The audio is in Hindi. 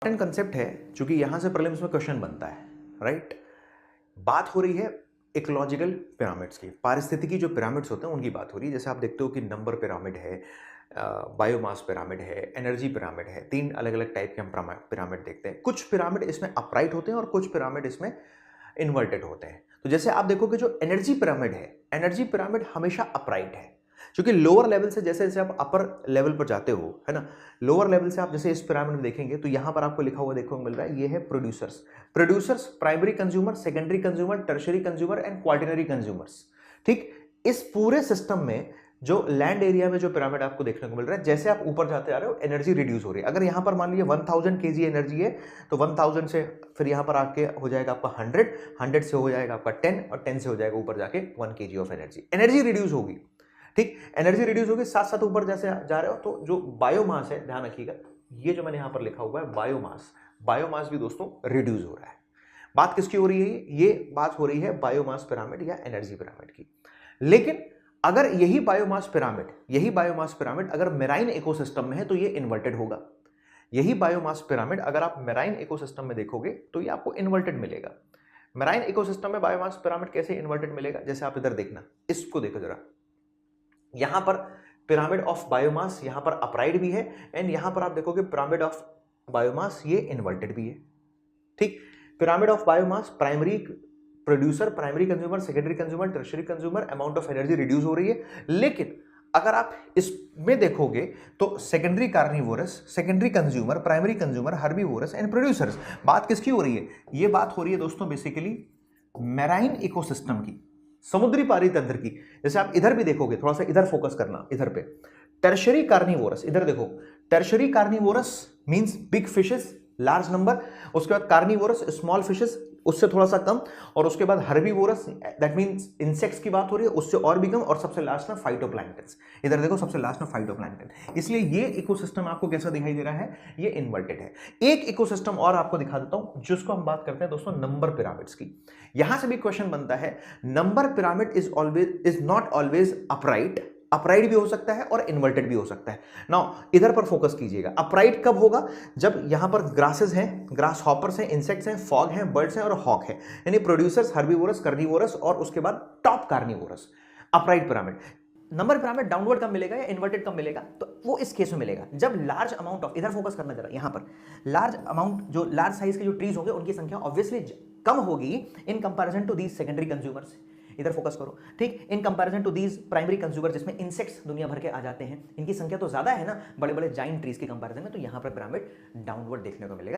इंपॉर्टेंट कंसेप्ट है क्योंकि यहां से प्रीलिम्स में क्वेश्चन बनता है, राइट। बात हो रही है इकोलॉजिकल पिरामिड्स की, पारिस्थितिकी जो पिरामिड्स होते हैं उनकी बात हो रही है। जैसे आप देखते हो कि नंबर पिरामिड है, बायोमास पिरामिड है, एनर्जी पिरामिड है, तीन अलग अलग टाइप के हम पिरामिड देखते हैं। कुछ पिरामिड इसमें अपराइट होते हैं और कुछ पिरामिड इसमें इन्वर्टेड होते हैं। तो जैसे आप देखोगे जो एनर्जी पिरामिड है, एनर्जी पिरामिड हमेशा अपराइट है, क्योंकि लोअर लेवल से जैसे जैसे आप अपर लेवल पर जाते हो, है ना, लोअर लेवल से आप जैसे इस पिरामिड में देखेंगे तो यहां पर आपको लिखा हुआ देखने को मिल रहा है, ये है producers. Producers, primary consumer, secondary consumer, tertiary consumer and quaternary consumers. ठीक, इस पूरे सिस्टम में जो लैंड एरिया में जो पिरामिड आपको देखने को मिल रहा है, जैसे आप ऊपर जाते आ रहे हो एनर्जी रिड्यूस हो रही है। अगर यहां पर मान लीजिए 1000 kg एनर्जी है तो 1000 से फिर यहां पर आके हो जाएगा आपका 100, 100 से हो जाएगा आपका 10 और 10 से हो जाएगा ऊपर जाके 1 kg of energy. Energy reduce होगी, ठीक, एनर्जी रिड्यूस होगी। साथ साथ ऊपर जैसे जा रहे हो तो जो बायोमास है, ध्यान रखिएगा, ये जो मैंने यहां पर लिखा हुआ है बायोमास, बायोमास भी दोस्तों रिड्यूस हो रहा है। बात किसकी हो रही है? ये बात हो रही है बायोमास पिरामिड या एनर्जी पिरामिड की। लेकिन अगर यही बायोमास पिरामिड अगर मेराइन इकोसिस्टम में है तो ये इन्वर्टेड होगा। यही बायोमास पिरामिड अगर आप मेराइन इकोसिस्टम में देखोगे तो ये आपको इन्वर्टेड मिलेगा। मेराइन इकोसिस्टम में बायोमास पिरामिड कैसे इन्वर्टेड मिलेगा? जैसे आप इधर देखना, इसको देखो जरा, यहां पर पिरामिड ऑफ बायोमास यहां पर अपराइड भी है एंड यहां पर आप देखोगे पिरामिड ऑफ बायोमास ये इन्वर्टेड भी है। ठीक, pyramid of biomass, primary producer, primary consumer, secondary consumer, tertiary consumer, amount of energy reduce हो रही है। लेकिन अगर आप इसमें देखोगे तो secondary carnivores, secondary consumer, primary consumer, herbivores and producers. बात किसकी हो रही है? ये बात हो रही है दोस्तों बेसिकली मैराइन इकोसिस्टम की, समुद्री पारितंत्र की। जैसे आप इधर भी देखोगे, थोड़ा सा इधर फोकस करना, इधर पे टर्शरी कार्निवोरस, इधर देखो, tertiary carnivorous means big fishes large number, उसके बाद कार्निवोरस स्मॉल फिशेस उससे थोड़ा सा कम, और उसके बाद हर्बीवोरस दैट मींस इंसेक्ट्स की बात हो रही है, उससे और भी कम, और सबसे लास्ट में फाइटोप्लैंक्टन्स। इधर देखो सबसे लास्ट में फाइटोप्लैंक्टन। इसलिए ये इकोसिस्टम आपको कैसा दिखाई दे रहा है? ये इन्वर्टेड है। एक इकोसिस्टम और आपको दिखा देता हूं जिसको हम बात करते हैं दोस्तों नंबर पिरामिड्स की। यहां से भी क्वेश्चन बनता है, number pyramid is not always upright. Upright भी हो सकता है और इन्वर्टेड भी हो सकता है। नाउ इधर पर फोकस कीजिएगा, अपराइट कब होगा? जब यहां पर ग्रासेस हैं, ग्रास हॉपर्स हैं, इंसेक्ट्स हैं, फॉग हैं, बर्ड्स हैं और हॉक है, यानी प्रोड्यूसर्स, हर्बीवोरस, कार्निवोरस और उसके बाद top carnivorous. Upright pyramid. Number pyramid downward कब मिलेगा या इन्वर्टेड कब मिलेगा? तो वो इस केस में मिलेगा जब लार्ज अमाउंट ऑफ, इधर फोकस करना जरा, यहां पर लार्ज अमाउंट, जो लार्ज साइज के जो ट्रीज होंगे उनकी संख्या ऑब्वियसली कम होगी in comparison to these secondary consumers. इधर फोकस करो, ठीक, in comparison to these primary consumer जिसमें इंसेक्ट्स दुनिया भर के आ जाते हैं, इनकी संख्या तो ज्यादा है ना बड़े बड़े जाइंट ट्रीज के कंपैरिजन में, तो यहां पर पिरामिड डाउनवर्ड देखने को मिलेगा।